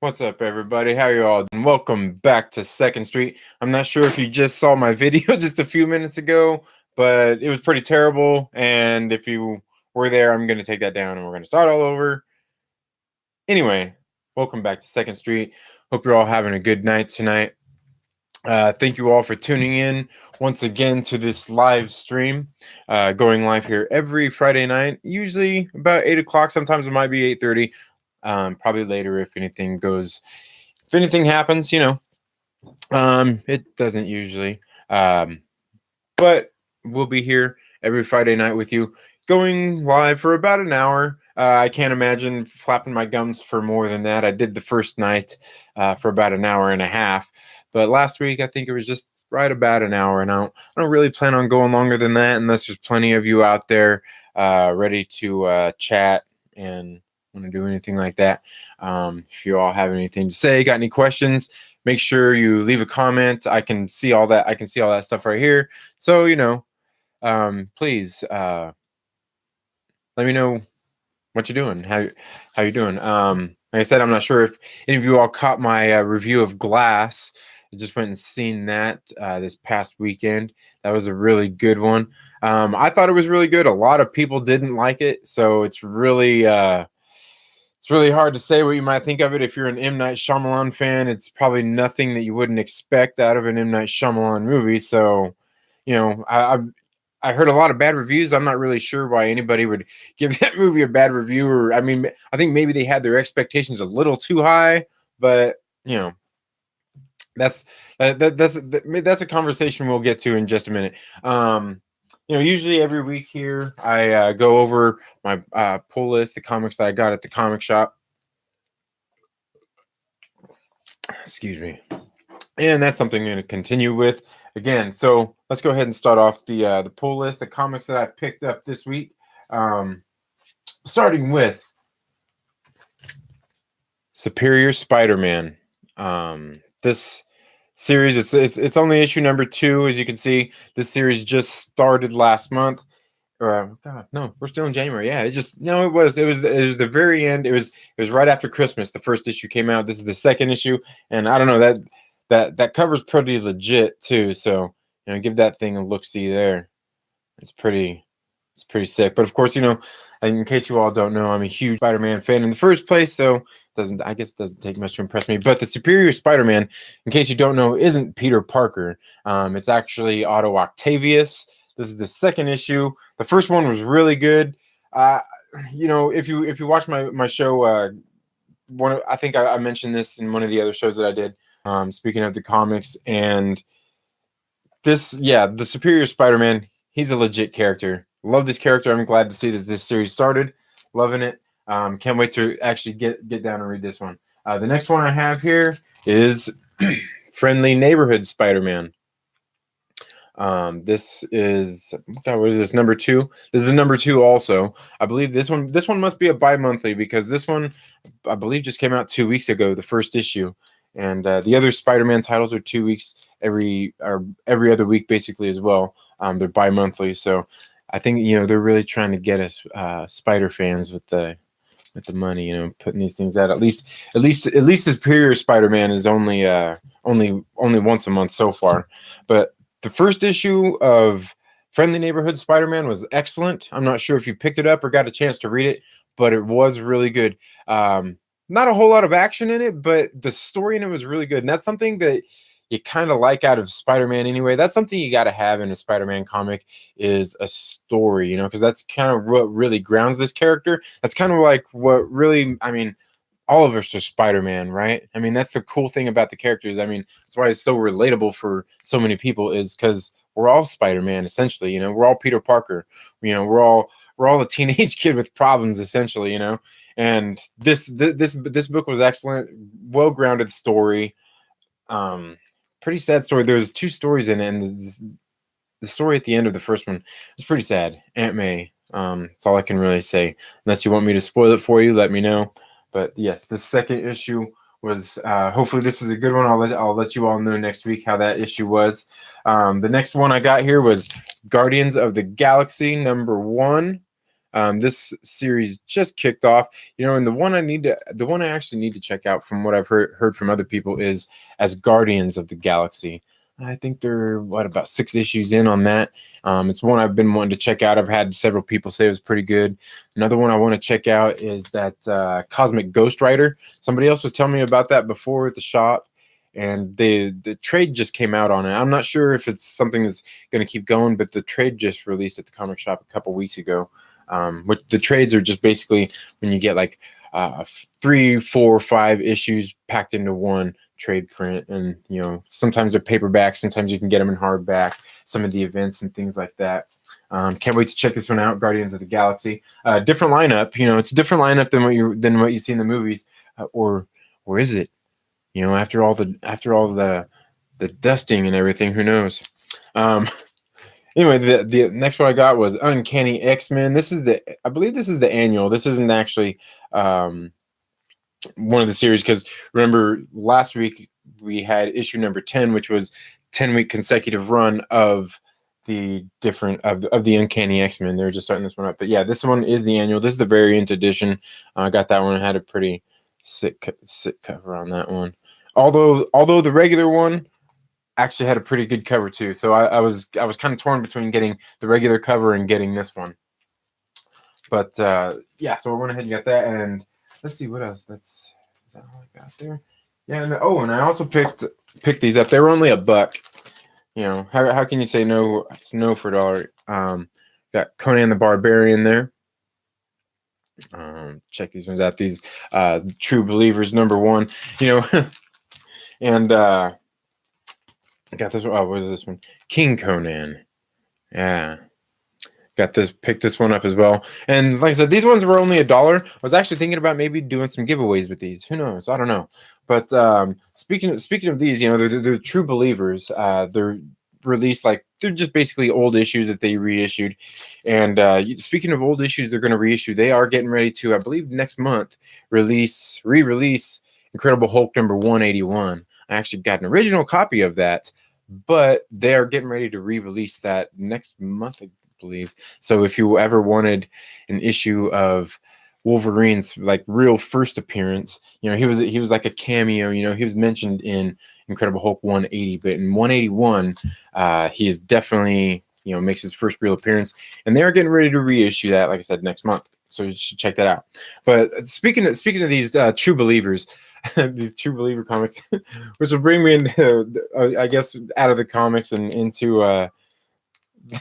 What's up, everybody? How you all doing? Welcome back to Second Street. I'm not sure if you just saw my video just a few minutes ago, but it was pretty terrible. And if you were there, I'm going to take that down and we're going to start all over. Anyway, welcome back to Second Street. Hope you're all having a good night tonight. Thank you all for tuning in once again to this live stream, going live here every Friday night, usually about 8 o'clock. Sometimes it might be 8:30. Probably later if anything happens, it doesn't usually. But we'll be here every Friday night with you, going live for about an hour. I can't imagine flapping my gums for more than that. I did the first night for about an hour and a half, but last week I think it was just right about an hour, and I don't really plan on going longer than that unless there's plenty of you out there ready to chat and want to do anything like that. If you all have anything to say, got any questions, make sure you leave a comment. I can see all that. I can see all that stuff right here. So, please let me know what you're doing. How you doing? Like I said, I'm not sure if any of you all caught my review of Glass. I just went and seen that this past weekend. That was a really good one. I thought it was really good. A lot of people didn't like it, so it's really hard to say what you might think of it. If you're an M. Night Shyamalan fan, it's probably nothing that you wouldn't expect out of an M. Night Shyamalan movie. So, I heard a lot of bad reviews. I'm not really sure why anybody would give that movie a bad review. Or, I mean, I think maybe they had their expectations a little too high. But that's a conversation we'll get to in just a minute. Usually every week here, I go over my pull list, the comics that I got at the comic shop. Excuse me. And that's something I'm going to continue with again. So let's go ahead and start off the pull list, the comics that I picked up this week. Starting with Superior Spider-Man. This series, it's only issue number 2, as you can see. This series just started last month. God, no, we're still in January. Yeah, it was the very end. It was right after Christmas. The first issue came out. This is the second issue, and I don't know, that cover's pretty legit too. So give that thing a look see there. It's pretty sick. But of course, in case you all don't know, I'm a huge Spider-Man fan in the first place, so it doesn't take much to impress me. But the Superior Spider-Man, in case you don't know, isn't Peter Parker. It's actually Otto Octavius. This is the second issue. The first one was really good. If you watch my show, I think I mentioned this in one of the other shows that I did. Speaking of the comics, and the Superior Spider-Man, he's a legit character. Love this character. I'm glad to see that this series started. Loving it. Can't wait to actually get down and read this one. The next one I have here is Friendly Neighborhood Spider-Man. This is what is this, number 2? This is number 2 also. I believe this one must be a bi-monthly, because this one I believe just came out 2 weeks ago, the first issue. And the other Spider-Man titles are 2 weeks every other week basically as well. They're bi-monthly, so I think they're really trying to get us Spider fans with the money, putting these things out. At least Superior Spider-Man is only once a month so far. But the first issue of Friendly Neighborhood Spider-Man was excellent. I'm not sure if you picked it up or got a chance to read it, but it was really good. Not a whole lot of action in it, but the story in it was really good. And that's something that you kind of like out of Spider-Man anyway. That's something you got to have in a Spider-Man comic, is a story, because that's kind of what really grounds this character. That's kind of like what really, all of us are Spider-Man, right? That's the cool thing about the characters. That's why it's so relatable for so many people, is because we're all Spider-Man, essentially. We're all Peter Parker. We're all a teenage kid with problems, essentially. And this book was excellent, well-grounded story. Pretty sad story. There's 2 stories in it, and the story at the end of the first one was pretty sad. Aunt May. That's all I can really say. Unless you want me to spoil it for you, let me know. But yes, the second issue was. Hopefully, this is a good one. I'll let you all know next week how that issue was. The next one I got here was Guardians of the Galaxy number 1. This series just kicked off, and the one I actually need to check out from what I've heard from other people is as Guardians of the Galaxy. I think they're about 6 issues in on that. It's one I've been wanting to check out. I've had several people say it was pretty good. Another one I want to check out is that Cosmic Ghost Rider. Somebody else was telling me about that before at the shop, and the trade just came out on it. I'm not sure if it's something that's going to keep going, but the trade just released at the comic shop a couple weeks ago. Which the trades are just basically when you get like 3, 4, 5 issues packed into one trade print, and sometimes they're paperback, sometimes you can get them in hardback, some of the events and things like that. Can't wait to check this one out, Guardians of the Galaxy. Different lineup, it's a different lineup than what you see in the movies, or is it? After all the dusting and everything, who knows? Anyway, the next one I got was Uncanny X-Men. I believe this is the annual. This isn't actually one of the series, because remember last week we had issue number 10, which was 10-week consecutive run of the Uncanny X-Men. They're just starting this one up, but yeah, this one is the annual. This is the variant edition. I got that one. I had a pretty sick cover on that one. Although the regular one actually had a pretty good cover too, so I was kind of torn between getting the regular cover and getting this one. But yeah, so I went ahead and got that, and let's see what else. Is that all I got there? Yeah, and I also picked these up. They were only $1. How can you say no? It's no for $1. Got Conan the Barbarian there. Check these ones out. These True Believers #1. And I got this one. Oh, what is this one? King Conan. Yeah. Picked this one up as well. And like I said, these ones were only $1. I was actually thinking about maybe doing some giveaways with these. Who knows? I don't know. But speaking of these, they're True Believers. They're released, like, they're just basically old issues that they reissued. And speaking of old issues they're going to reissue, they are getting ready to, I believe next month, re-release Incredible Hulk #181. I actually got an original copy of that, but they're getting ready to re-release that next month, I believe. So if you ever wanted an issue of Wolverine's like real first appearance, he was like a cameo. He was mentioned in Incredible Hulk 180, but in 181, he is definitely makes his first real appearance, and they're getting ready to reissue that, like I said, next month. So you should check that out. But speaking of these True Believers, these True Believer comics, which will bring me into, I guess, out of the comics and into the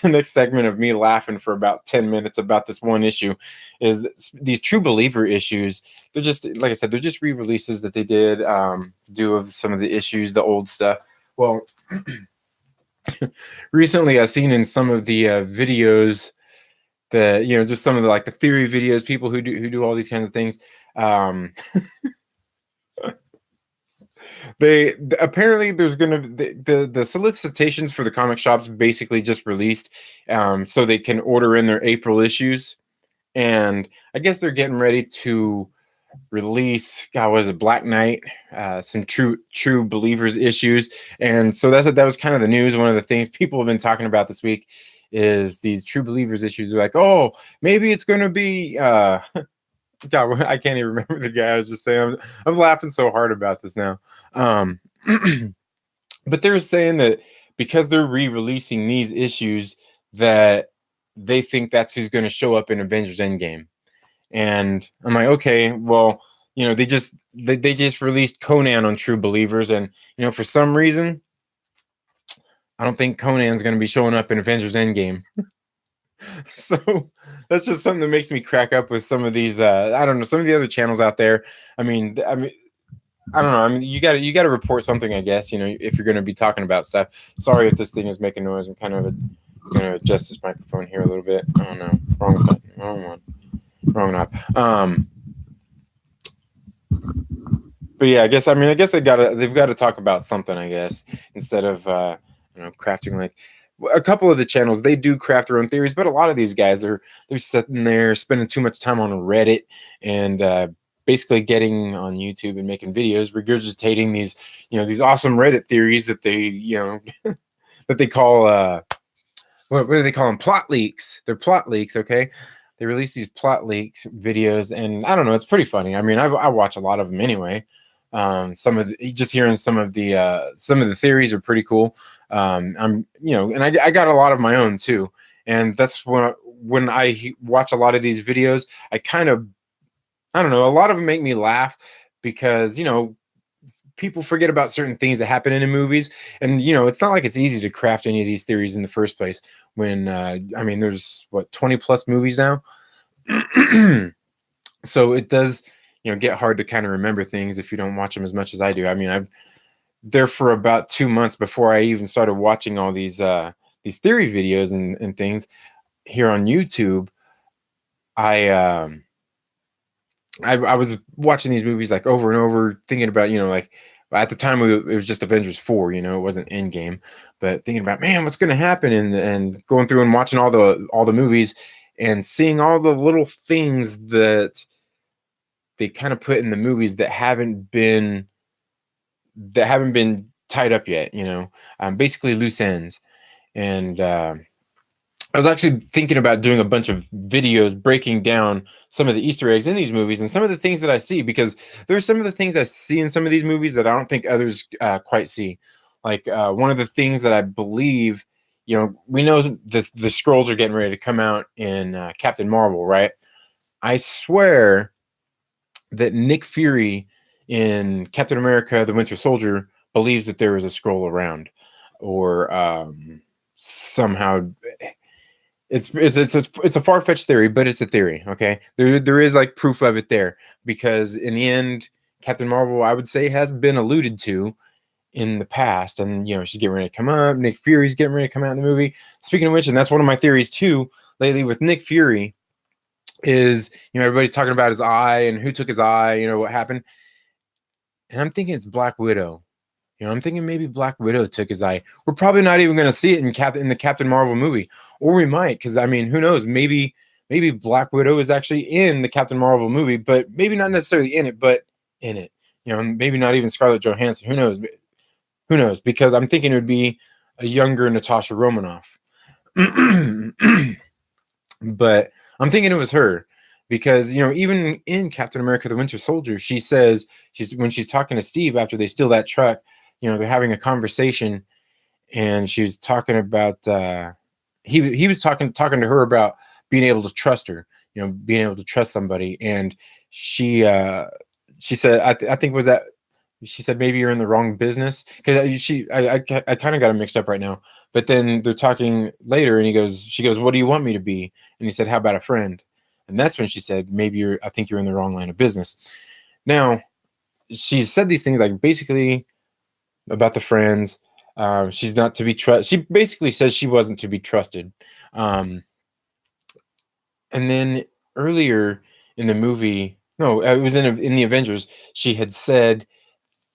next segment of me laughing for about 10 minutes about this one issue, is these True Believer issues. They're just, like I said, they're just re-releases that they did do of some of the issues, the old stuff. Well, recently I've seen in some of the videos that, just some of the the theory videos, people who do all these kinds of things. They apparently there's gonna the solicitations for the comic shops basically just released, so they can order in their April issues, and I guess they're getting ready to release, God, was it Black Knight, some True Believers issues, and so that was kind of the news. One of the things people have been talking about this week is these True Believers issues. They're like, oh, maybe it's going to be. God, I can't even remember the guy. I was just saying, I'm laughing so hard about this now. But they're saying that because they're re-releasing these issues, that they think that's who's going to show up in Avengers Endgame. And I'm like, okay, well, they just released Conan on True Believers, and for some reason, I don't think Conan's going to be showing up in Avengers Endgame. So that's just something that makes me crack up with some of these. I don't know, some of the other channels out there. I mean, I don't know. I mean, you got to report something, I guess. If you're going to be talking about stuff. Sorry if this thing is making noise. I'm kind of going to adjust this microphone here a little bit. Oh no, wrong button, wrong one, wrong knob. But yeah, I guess they've got to talk about something, I guess, instead of crafting like. A couple of the channels, they do craft their own theories, but a lot of these guys they're sitting there spending too much time on Reddit and basically getting on YouTube and making videos regurgitating these awesome Reddit theories that they that they call what do they call them? Plot leaks. They're plot leaks, okay? they release these plot leaks videos, and I don't know, it's pretty funny. I mean, I watch a lot of them anyway. Some of just hearing some of the theories are pretty cool. I'm and I got a lot of my own too, and that's when I watch a lot of these videos, I kind of, I don't know, a lot of them make me laugh because people forget about certain things that happen in the movies, and it's not like it's easy to craft any of these theories in the first place. When I mean, there's what, 20 plus movies now. So it does get hard to kind of remember things if you don't watch them as much as I do. I mean, I've there for about 2 months before I even started watching all these theory videos and things here on YouTube. I I was watching these movies like over and over, thinking about, like at the time it was just Avengers 4, it wasn't Endgame, but thinking about, man, what's going to happen, and going through and watching all the movies and seeing all the little things that they kind of put in the movies that haven't been tied up yet, basically loose ends. And I was actually thinking about doing a bunch of videos breaking down some of the Easter eggs in these movies and some of the things that I see, because there's some of the things I see in some of these movies that I don't think others quite see. Like one of the things that I believe, we know the scrolls are getting ready to come out in Captain Marvel, right? I swear that Nick Fury in Captain America: The Winter Soldier believes that there is a scroll around, or somehow it's a far-fetched theory, but it's a theory. Okay, there is like proof of it there, because in the end, Captain Marvel, I would say, has been alluded to in the past, and she's getting ready to come up. Nick Fury's getting ready to come out in the movie. Speaking of which, and that's one of my theories too lately with Nick Fury, is everybody's talking about his eye and who took his eye, what happened, and I'm thinking it's Black Widow. I'm thinking maybe Black Widow took his eye. We're probably not even going to see it in the Captain Marvel movie, or we might, because I mean, who knows? Maybe Black Widow is actually in the Captain Marvel movie, but maybe not necessarily in it, but in it. Maybe not even Scarlett Johansson. Who knows? Who knows? Because I'm thinking it would be a younger Natasha Romanoff. But I'm thinking it was her, because even in Captain America: The Winter Soldier, she says, when she's talking to Steve after they steal that truck, they're having a conversation, and she was talking about he was talking to her about being able to trust her, being able to trust somebody, and she said, I think was that she said, maybe you're in the wrong business, because I kind of got him mixed up right now. But then they're talking later, and she goes, what do you want me to be? And he said, how about a friend? And that's when she said, I think you're in the wrong line of business. Now, she said these things like basically about the friends. She's not to be trusted. She basically says she wasn't to be trusted. And then earlier in the movie, no, it was in the Avengers, she had said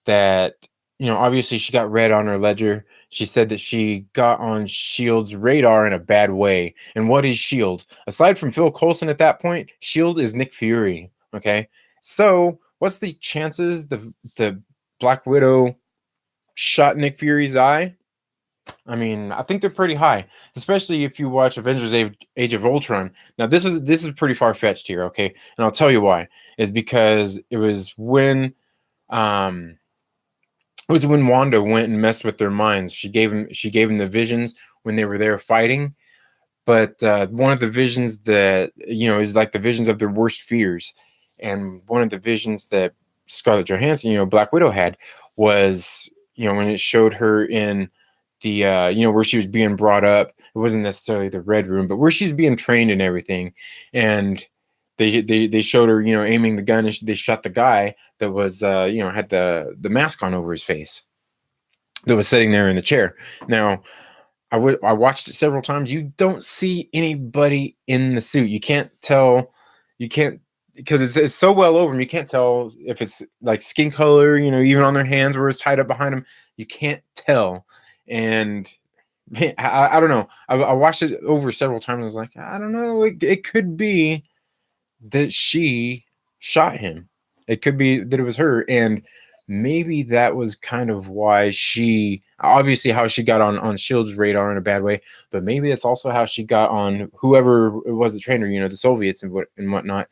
that, obviously she got red on her ledger. She said that she got on Shield's radar in a bad way. And what is Shield? Aside from Phil Coulson at that point, Shield is Nick Fury. Okay, so what's the chances the Black Widow shot Nick Fury's eye? I mean, I think they're pretty high, especially if you watch Avengers: Age of Ultron. Now, this is pretty far fetched here, okay? And I'll tell you why. Is because it was when Wanda went and messed with their minds. She gave them the visions when they were there fighting. But one of the visions that is like the visions of their worst fears, and one of the visions that Scarlett Johansson, Black Widow, had was when it showed her in the where she was being brought up. It wasn't necessarily the Red Room, but where she's being trained and everything. And they showed her aiming the gun, and they shot the guy that was had the mask on over his face, that was sitting there in the chair. Now, I watched it several times. You don't see anybody in the suit. You can't tell. You can't, because it's so well over them. You can't tell if it's like skin color. Even on their hands where it's tied up behind them, you can't tell. And man, I don't know. I watched it over several times. I was like, I don't know. It could be that she shot him. It could be that it was her, and maybe that was kind of why she obviously how she got on Shield's radar in a bad way, but maybe it's also how she got on whoever it was the trainer, the Soviets and whatnot.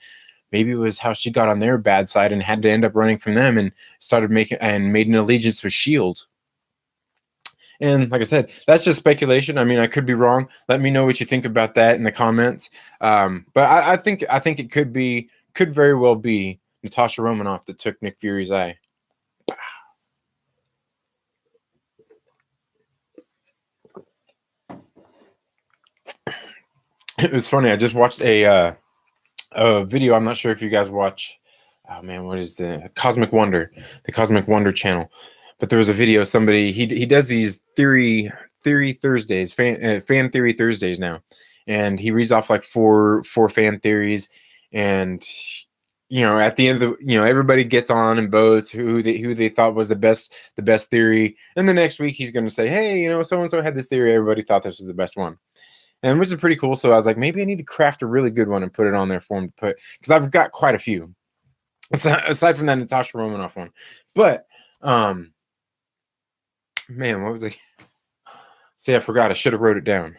Maybe it was how she got on their bad side and had to end up running from them and started making and made an allegiance with Shield. And like I said, that's just speculation. I mean, I could be wrong. Let me know what you think about that in the comments. But I think it could very well be Natasha Romanoff that took Nick Fury's eye. It was funny. I just watched a video. I'm not sure if you guys watch. Oh man, what is the Cosmic Wonder channel? But there was a video. Somebody he does these theory Thursdays, fan theory Thursdays now, and he reads off like four fan theories, and at the end of everybody gets on and votes who they thought was the best theory, and the next week he's going to say, hey, so and so had this theory, everybody thought this was the best one. And which is pretty cool. So I was like, maybe I need to craft a really good one and put it on there for him to put, because I've got quite a few aside from that Natasha Romanoff one. But man, what was I? See, I forgot. I should have wrote it down.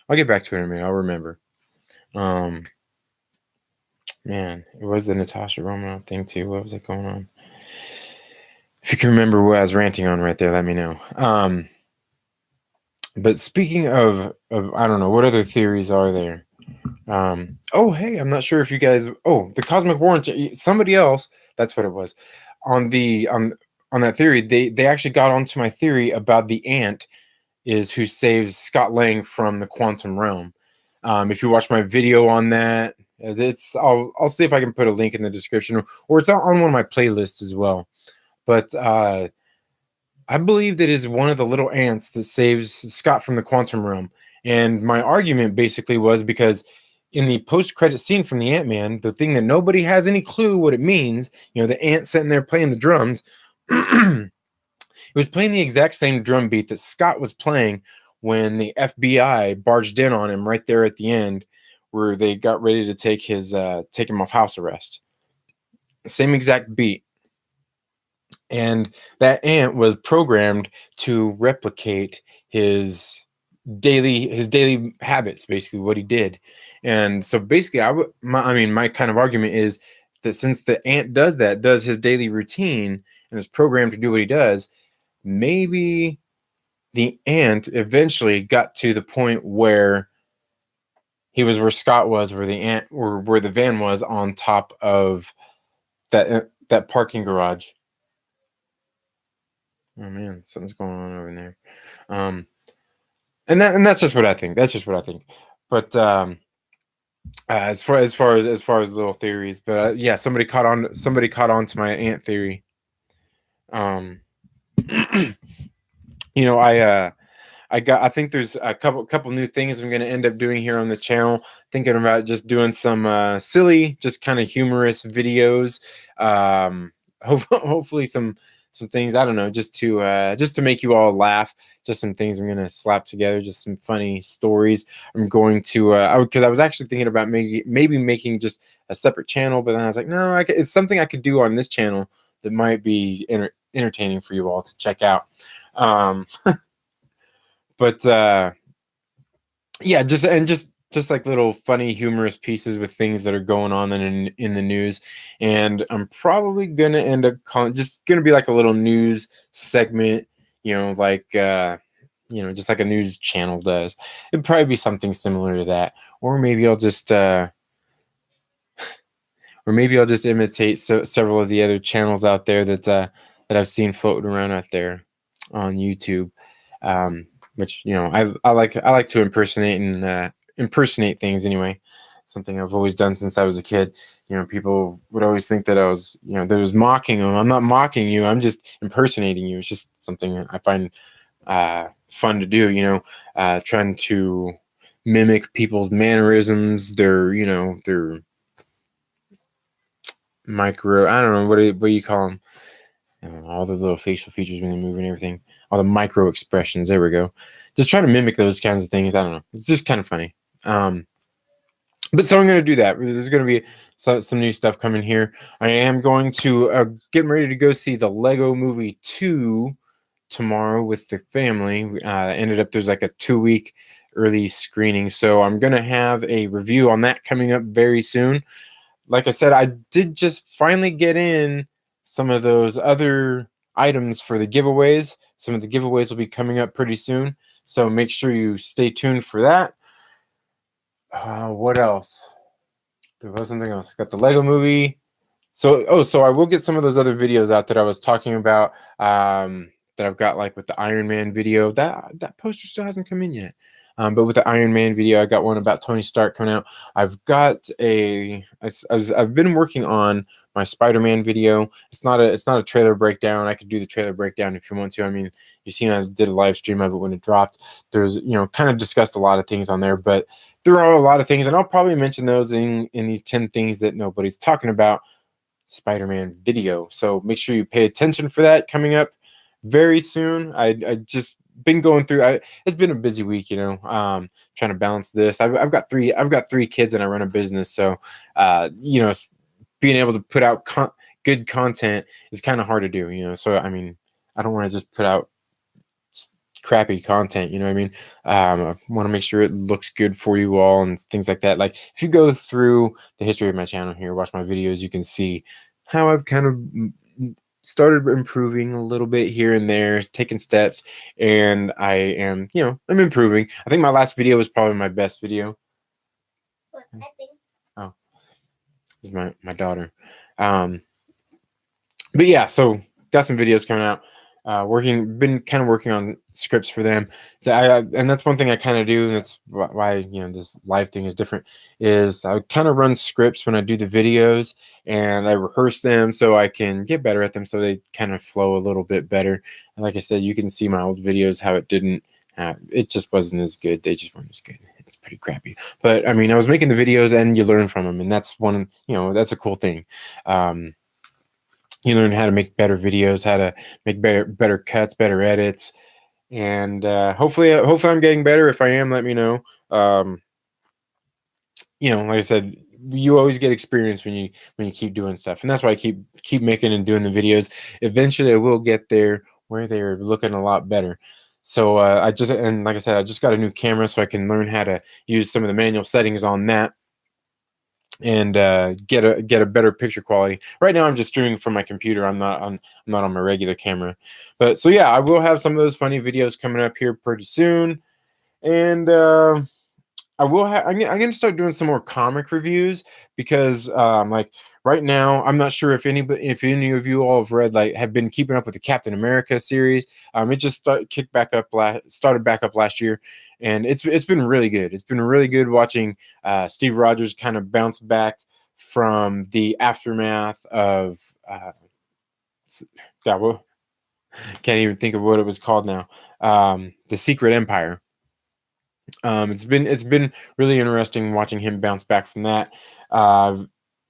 I'll get back to it in a minute. I'll remember. Man, it was the Natasha Romanoff thing too. What was it going on? If you can remember what I was ranting on right there, let me know. But speaking of I don't know, what other theories are there? Oh, hey, I'm not sure if you guys. Oh, the Cosmic Warrant. Somebody else. That's what it was. On that theory, they actually got onto my theory about the ant is who saves Scott Lang from the quantum realm. If you watch my video on that, I'll see if I can put a link in the description, or it's on one of my playlists as well. But I believe that is one of the little ants that saves Scott from the quantum realm. And my argument basically was because in the post-credit scene from the Ant-Man, the thing that nobody has any clue what it means, the ant sitting there playing the drums, it was playing the exact same drum beat that Scott was playing when the FBI barged in on him right there at the end, where they got ready to take him off house arrest. Same exact beat. And that ant was programmed to replicate his daily habits, basically what he did. And so basically my kind of argument is that since the ant does his daily routine and is programmed to do what he does, maybe the ant eventually got to the point where he was where Scott was, where the ant or where the van was on top of that parking garage. Oh man, something's going on over there. And that's just what I think. But as far as little theories, but yeah, somebody caught on to my ant theory. I think there's a couple new things I'm going to end up doing here on the channel. Thinking about just doing some silly, just kind of humorous videos. Hopefully some things, I don't know, just to make you all laugh. Just some things I'm gonna slap together, just some funny stories. I'm going to because I was actually thinking about maybe making just a separate channel, but then I was like, no, it's something I could do on this channel that might be entertaining for you all to check out. But yeah, just like little funny, humorous pieces with things that are going on in the news. And I'm probably gonna end up just gonna be like a little news segment, like just like a news channel does. It'd probably be something similar to that, or maybe I'll just imitate several of the other channels out there that I've seen floating around out there on YouTube. Which I like to impersonate things anyway. Something I've always done since I was a kid. People would always think that I was mocking them. I'm not mocking you. I'm just impersonating you. It's just something I find fun to do. Trying to mimic people's mannerisms. Their micro. I don't know what do you call them. All the little facial features when they move and everything. All the micro expressions. There we go. Just try to mimic those kinds of things. I don't know. It's just kind of funny. But so I'm going to do that. There's going to be some new stuff coming here. I am going to get ready to go see the Lego Movie 2 tomorrow with the family. Ended up there's like a 2-week early screening, so I'm gonna have a review on that coming up very soon. Like I said, I did just finally get in some of those other items for the giveaways. Some of the giveaways will be coming up pretty soon, so make sure you stay tuned for that. What else? There was something else. Got the Lego movie. So I will get some of those other videos out that I was talking about. That I've got, like with the Iron Man video. That poster still hasn't come in yet. But with the Iron Man video, I got one about Tony Stark coming out. I've been working on my Spider-Man video. It's not a trailer breakdown. I could do the trailer breakdown if you want to. I mean, you've seen I did a live stream of it when it dropped. There's, kind of discussed a lot of things on there, but there are a lot of things, and I'll probably mention those in these 10 things that nobody's talking about Spider-Man video. So make sure you pay attention for that coming up very soon. I just been going through. It's been a busy week, trying to balance this. I've got three kids and I run a business, so being able to put out good content is kind of hard to do. So I mean, I don't want to just put out crappy content, you know what I mean? I want to make sure it looks good for you all and things like that. Like if you go through the history of my channel here, watch my videos, you can see how I've kind of started improving a little bit here and there, taking steps, and I am, I'm improving. I think my last video was probably my best video. What, I think? Oh, this is my daughter. But yeah, so got some videos coming out. Been kind of working on scripts for them. So and that's one thing I kind of do. And that's why, this live thing is different, is I kind of run scripts when I do the videos and I rehearse them so I can get better at them. So they kind of flow a little bit better. And like I said, you can see my old videos, how it just wasn't as good. They just weren't as good. It's pretty crappy. But I mean, I was making the videos and you learn from them. And that's that's a cool thing. You learn how to make better videos, how to make better cuts, better edits, and hopefully I'm getting better. If I am, let me know. Like I said, you always get experience when you keep doing stuff, and that's why I keep making and doing the videos. Eventually, I will get there where they're looking a lot better. So and like I said, I just got a new camera, so I can learn how to use some of the manual settings on that and get a better picture quality. Right now I'm just streaming from my computer. I'm not on my regular camera. But so yeah, I will have some of those funny videos coming up here pretty soon. And I'm gonna start doing some more comic reviews because like right now I'm not sure if any of you all have been keeping up with the Captain America series. It just started back up last year, and it's been really good. It's been really good watching Steve Rogers kind of bounce back from the aftermath of well, can't even think of what it was called now. The Secret Empire. It's been really interesting watching him bounce back from that.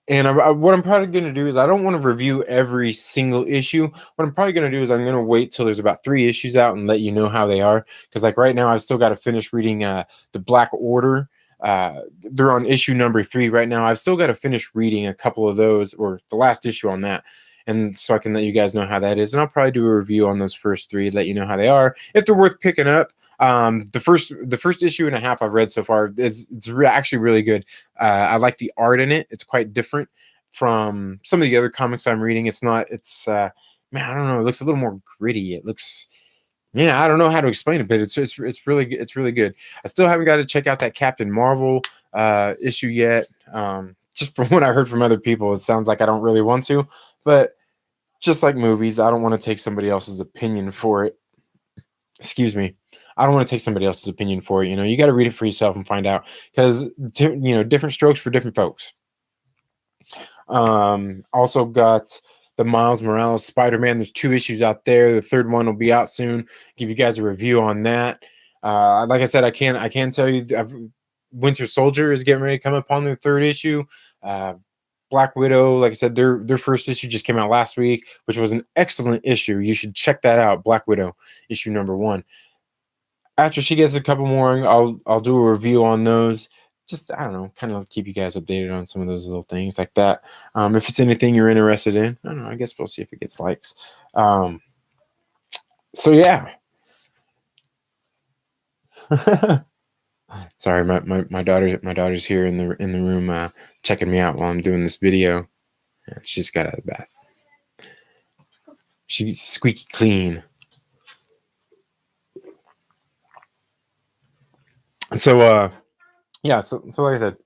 And what I'm probably going to do is I don't want to review every single issue. What I'm probably going to do is I'm going to wait till there's about 3 issues out and let you know how they are. Because like right now, I've still got to finish reading the Black Order. They're on issue number 3 right now. I've still got to finish reading a couple of those, or the last issue on that. And so I can let you guys know how that is. And I'll probably do a review on those first 3, let you know how they are, if they're worth picking up. The first issue and a half I've read so far, it's actually really good. I like the art in it. It's quite different from some of the other comics I'm reading. Man, I don't know. It looks a little more gritty. It looks, I don't know how to explain it, but it's really good. I still haven't got to check out that Captain Marvel issue yet. Just from what I heard from other people, it sounds like I don't really want to, but just like movies, I don't want to take somebody else's opinion for it. Excuse me. I don't want to take somebody else's opinion for it. You got to read it for yourself and find out, because different strokes for different folks. Also got the Miles Morales Spider-Man. There's 2 issues out there. The 3rd one will be out soon. Give you guys a review on that. Like I said, I can tell you, Winter Soldier is getting ready to come up on their 3rd issue. Black Widow, like I said, their first issue just came out last week, which was an excellent issue. You should check that out. Black Widow, issue number 1. After she gets a couple more, I'll do a review on those. Just, I don't know, kind of keep you guys updated on some of those little things like that. If it's anything you're interested in, I don't know, I guess we'll see if it gets likes. So yeah. Sorry, my daughter's here in the room checking me out while I'm doing this video. She just got out of the bath. She's squeaky clean. So yeah, so like I said,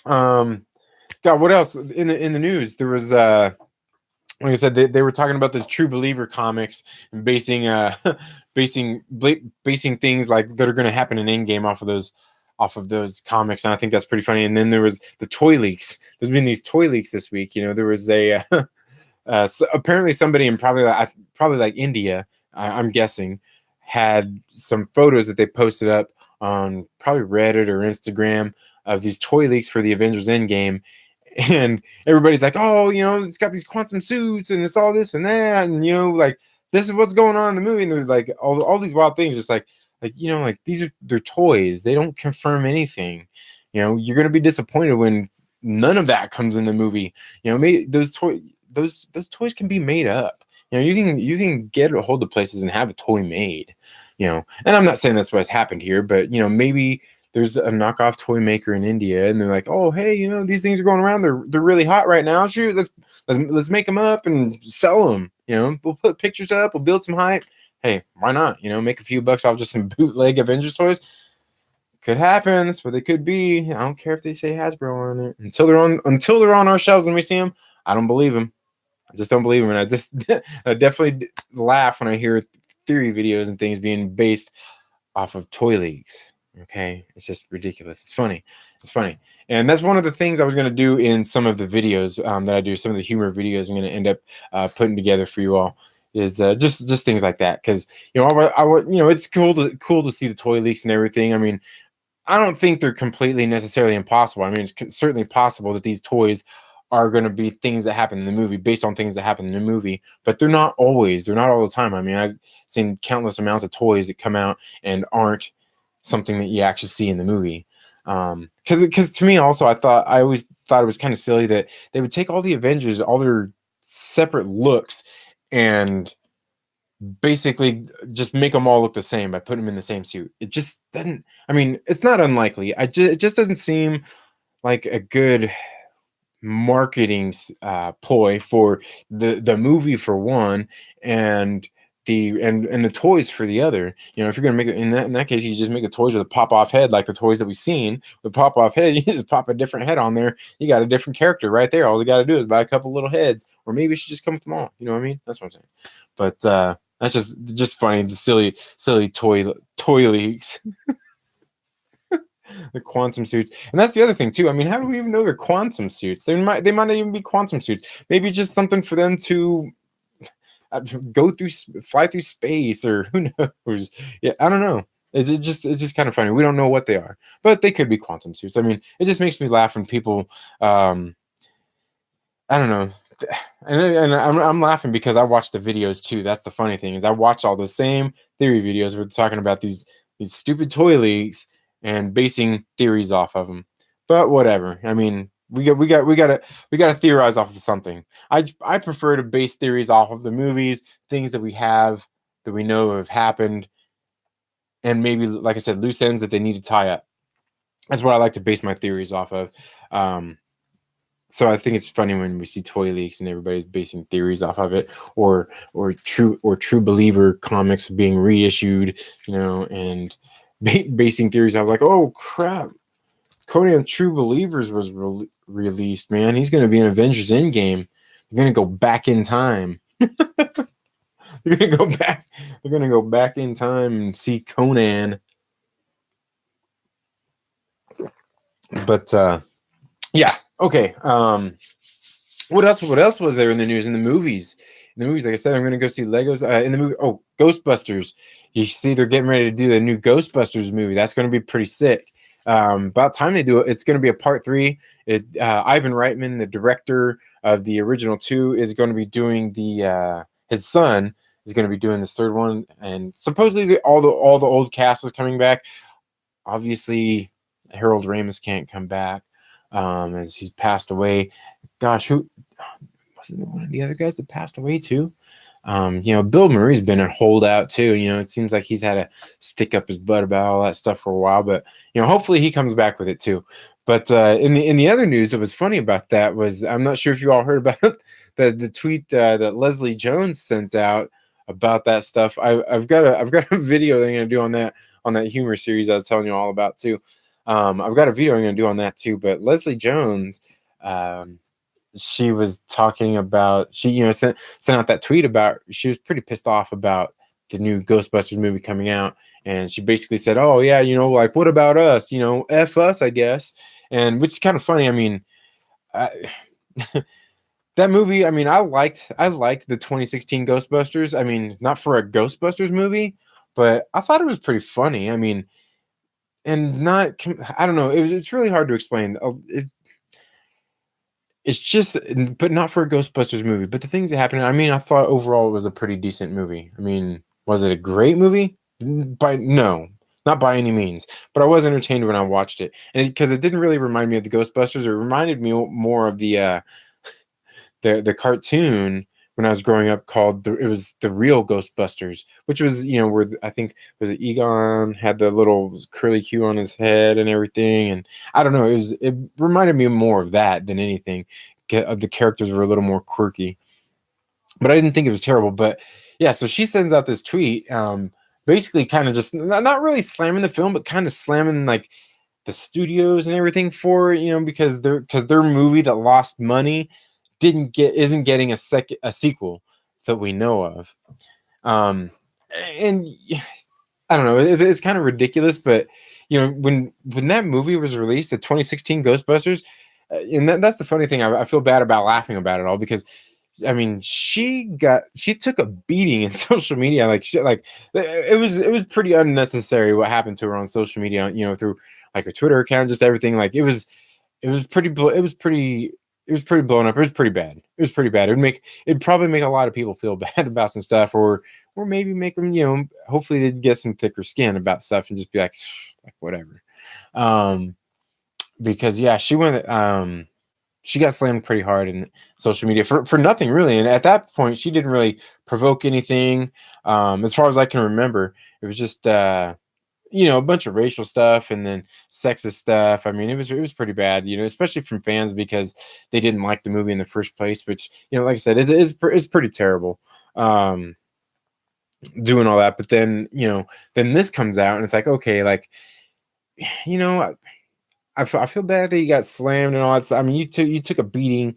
God, what else in the news? There was like I said, they were talking about this True Believer comics and basing things like that are going to happen in Endgame off of those comics, and I think that's pretty funny. And then there was the toy leaks. There's been these toy leaks this week. You know, there was a so apparently somebody in probably like India, I'm guessing, had some photos that they posted up on probably Reddit or Instagram of these toy leaks for the Avengers Endgame, and everybody's like, oh, you know, it's got these quantum suits and it's all this and that, and you know, like this is what's going on in the movie, and there's like all these wild things, just like you know, like they're toys, they don't confirm anything. You know, you're gonna be disappointed when none of that comes in the movie. You know, maybe those toys can be made up. You know, you can get a hold of places and have a toy made. You know, and I'm not saying that's what happened here, but you know, maybe there's a knockoff toy maker in India, and they're like, oh, hey, you know, these things are going around. They're really hot right now. Shoot, let's make them up and sell them. You know, we'll put pictures up. We'll build some hype. Hey, why not? You know, make a few bucks off just some bootleg Avengers toys. Could happen. That's what they could be. I don't care if they say Hasbro on it until they're on our shelves and we see them. I don't believe them. I just don't believe them, and I definitely laugh when I hear theory videos and things being based off of toy leagues. Okay, it's just ridiculous. It's funny. It's funny, and that's one of the things I was going to do in some of the videos that I do. Some of the humor videos I'm going to end up putting together for you all is just things like that, because you know I you know, it's cool to see the toy leaks and everything. I mean, I don't think they're completely necessarily impossible. I mean, it's certainly possible that these toys are going to be things that happen in the movie based on things that happen in the movie, but they're not always. They're not all the time. I mean, I've seen countless amounts of toys that come out and aren't something that you actually see in the movie. Because to me also, I always thought it was kind of silly that they would take all the Avengers, all their separate looks, and basically just make them all look the same by putting them in the same suit. It just doesn't. I mean, it's not unlikely. It just doesn't seem like a good marketing ploy for the movie for one, and the toys for the other. You know, if you're gonna make it in that case, you just make the toys with a pop off head, like the toys that we've seen with pop off head. You just pop a different head on there. You got a different character right there. All you got to do is buy a couple little heads, or maybe it should just come with them all. You know what I mean? That's what I'm saying. But that's just funny. The silly toy leaks. The quantum suits, and that's the other thing too. I mean, how do we even know they're quantum suits? They might not even be quantum suits. Maybe just something for them to fly through space, or who knows? Yeah, I don't know. It's just kind of funny. We don't know what they are, but they could be quantum suits. I mean, it just makes me laugh when people, I don't know. And I'm laughing because I watch the videos too. That's the funny thing, is I watch all the same theory videos. We're talking about these stupid toy leagues and basing theories off of them. But whatever. I mean, we gotta theorize off of something. I prefer to base theories off of the movies, things that we have, that we know have happened, and maybe, like I said, loose ends that they need to tie up. That's what I like to base my theories off of. So I think it's funny when we see toy leaks and everybody's basing theories off of it, or true believer comics being reissued, you know, and basing theories off, like, oh crap, Conan True Believers was released, man. He's going to be in Avengers Endgame. They're going to go back in time. They're going to go back. They're going to go back in time and see Conan. But yeah, okay. What else was there in the news? In the movies, like I said, I'm going to go see Legos in the movie. Oh, Ghostbusters. You see, they're getting ready to do the new Ghostbusters movie. That's going to be pretty sick. About time they do it. It's going to be a part 3. Ivan Reitman, the director of the original 2, is going to be doing his son is going to be doing this third one, and supposedly all the old cast is coming back. Obviously, Harold Ramis can't come back as he's passed away. Gosh, who wasn't one of the other guys that passed away too? Bill Murray's been a holdout too. It seems like he's had to stick up his butt about all that stuff for a while, but hopefully he comes back with it too. But in the other news that was funny about that was, I'm not sure if you all heard about the tweet that Leslie Jones sent out about that stuff. I've got a video that I'm gonna do on that humor series I was telling you all about too. I've got a video I'm gonna do on that too. But Leslie Jones, she was talking about, she sent out that tweet about, she was pretty pissed off about the new Ghostbusters movie coming out, and she basically said, oh yeah, like, what about us, F us, I guess. And which is kind of funny. I mean, I, that movie, I mean, I liked the 2016 Ghostbusters. I mean, not for a Ghostbusters movie, but I thought it was pretty funny. I mean, and not, I don't know, it's really hard to explain. It's just, but not for a Ghostbusters movie. But the things that happened, I mean, I thought overall it was a pretty decent movie. I mean, was it a great movie? No, not by any means. But I was entertained when I watched it, and because it didn't really remind me of the Ghostbusters, it reminded me more of the cartoon when I was growing up, called it was the Real Ghostbusters, which was, where I think, was it Egon had the little curly Q on his head and everything. And I don't know, it reminded me more of that than anything. The characters were a little more quirky, but I didn't think it was terrible. But yeah, so she sends out this tweet, basically kind of just not really slamming the film, but kind of slamming like the studios and everything for it, because their movie that lost money isn't getting a sequel that we know of. And I don't know, it's kind of ridiculous, but when that movie was released, the 2016 Ghostbusters, and that's the funny thing. I feel bad about laughing about it all, because I mean, she took a beating in social media. Like it was pretty unnecessary what happened to her on social media. Through like her Twitter account, just everything. Like it was pretty blown up. It was pretty bad. It was pretty bad. It'd probably make a lot of people feel bad about some stuff, or maybe make them, hopefully they'd get some thicker skin about stuff and just be like whatever. Because yeah, she got slammed pretty hard in social media for nothing really. And at that point, she didn't really provoke anything. As far as I can remember, it was just a bunch of racial stuff and then sexist stuff. I mean, it was pretty bad, especially from fans, because they didn't like the movie in the first place. Which, like I said, it's pretty terrible. Doing all that, but then this comes out and it's like, okay, like, you know, I feel bad that you got slammed and all that stuff. I mean, you took a beating,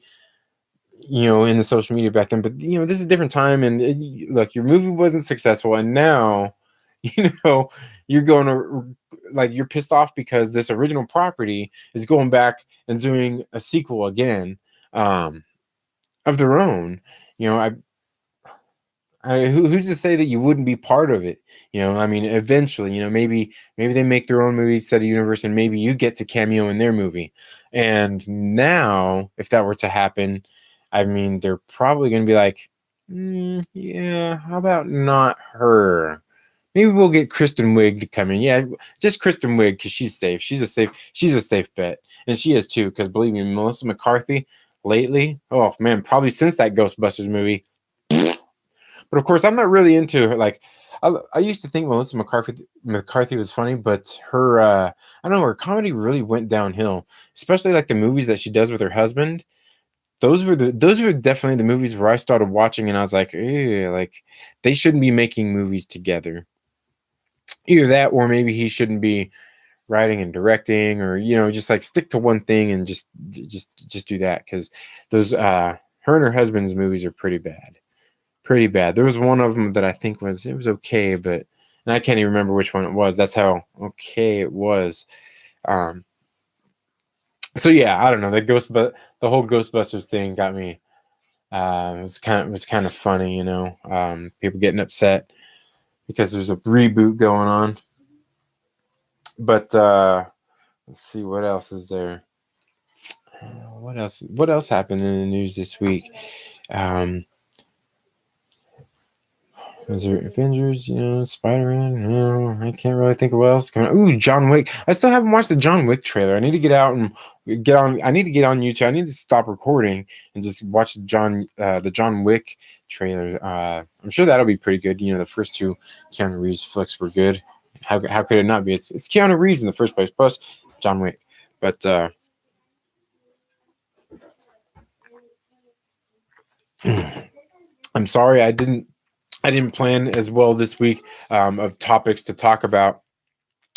in the social media back then, but this is a different time, and look, your movie wasn't successful, and now, you know, you're going to, like, you're pissed off because this original property is going back and doing a sequel again, of their own. Who's to say that you wouldn't be part of it? I mean, eventually, maybe they make their own movie, set a universe, and maybe you get to cameo in their movie. And now, if that were to happen, I mean, they're probably going to be like, yeah, how about not her? Maybe we'll get Kristen Wiig to come in. Yeah, just Kristen Wiig, because she's safe. She's a safe bet, and she is too. Because believe me, Melissa McCarthy lately, oh man, probably since that Ghostbusters movie. But of course, I'm not really into her. Like, I used to think Melissa McCarthy was funny, but her I don't know, her comedy really went downhill. Especially like the movies that she does with her husband. Those were definitely the movies where I started watching and I was like, ew, like they shouldn't be making movies together. Either that, or maybe he shouldn't be writing and directing, or just like stick to one thing and just do that, because those her and her husband's movies are pretty bad. Pretty bad. There was one of them that I think was okay, but and I can't even remember which one it was. That's how okay it was. Um, so yeah, I don't know. But the whole Ghostbusters thing got me. It was kind of funny, people getting upset because there's a reboot going on. But let's see, what else is there. What else happened in the news this week? Um, Is there Avengers? Spider-Man? No, I can't really think of what else is coming out. Ooh, John Wick. I still haven't watched the John Wick trailer. I need to get out and get on. I need to get on YouTube. I need to stop recording and just watch the John Wick trailer. I'm sure that'll be pretty good. The first two Keanu Reeves flicks were good. How could it not be? It's Keanu Reeves in the first place, plus John Wick. But I'm sorry I didn't plan as well this week of topics to talk about.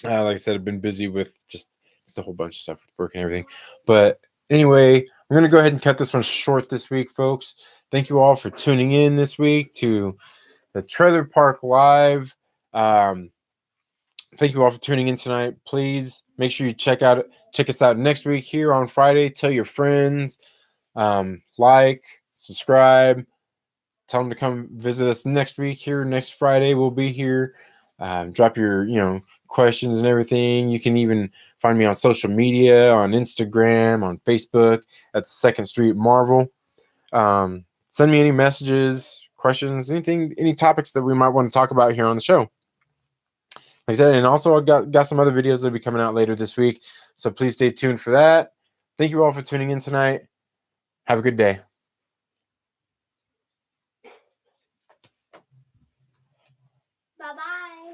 Like I said, I've been busy with just a whole bunch of stuff with work and everything. But anyway, I'm going to go ahead and cut this one short this week, folks. Thank you all for tuning in this week to the Trailer Park Live. Thank you all for tuning in tonight. Please make sure you check us out next week here on Friday. Tell your friends, like, subscribe. Tell them to come visit us next week here. Next Friday, we'll be here. Drop your, questions and everything. You can even find me on social media, on Instagram, on Facebook at Second Street Marvel. Send me any messages, questions, anything, any topics that we might want to talk about here on the show. Like I said, and also I got some other videos that'll be coming out later this week. So please stay tuned for that. Thank you all for tuning in tonight. Have a good day. Bye-bye.